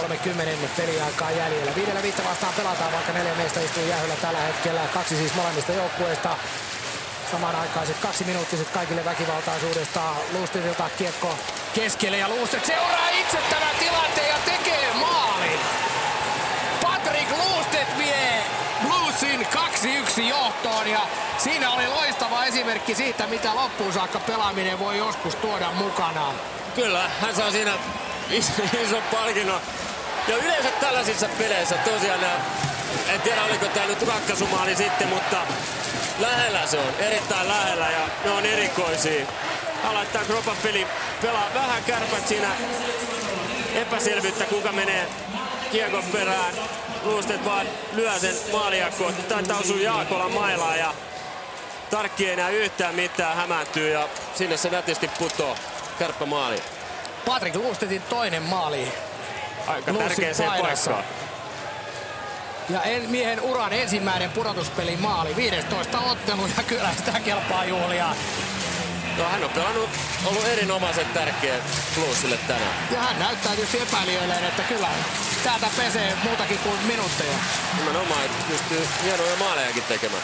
3:30 peliaikaa jäljellä. 5-5 vastaan pelataan, vaikka 4 miestä istuu jäähyllä tällä hetkellä. 2 siis molemmista joukkueista. Samanaikaiset 2-minuuttiset kaikille väkivaltaisuudesta. Lustetilta kiekko keskelle ja Lustet seuraa itse tämän tilanteen ja tekee maalin. Patrick Lustet vie Bluesin 2-1 johtoon ja siinä oli loistava esimerkki siitä, mitä loppuun saakka pelaaminen voi joskus tuoda mukanaan. Kyllä, hän saa siinä ison palkinnon. Ja yleensä tällaisissa peleissä tosiaan, en tiedä oliko tämä nyt ratkaisumaali sitten, mutta lähellä se on, erittäin lähellä ja ne on erikoisia. Hän laittaa Kropan peli, pelaa vähän Kärpät siinä epäselvyyttä, kuka menee kiekon perään. Lustet vaan lyö sen maalijakkoon, taitaa osua Jaakolan mailaan ja Tarkki ei enää yhtään mitään, hämääntyy ja sinne se nätisti putoo Kärppämaaliin. Patrick Lustetin toinen maali. Aika tärkeäseen paikkaan. Ja miehen uran ensimmäinen pudotuspeli maali. 15 ottelu ja kyllä sitä kelpaa juhlia. No, hän on ollut erinomaisen tärkeä Bluesille tänään. Ja hän näyttää tietysti epäilijöilleen, että kyllä täältä pesee muutakin kuin minuutteja. Nimenomaan, että pystyy hienoja maalejakin tekemään.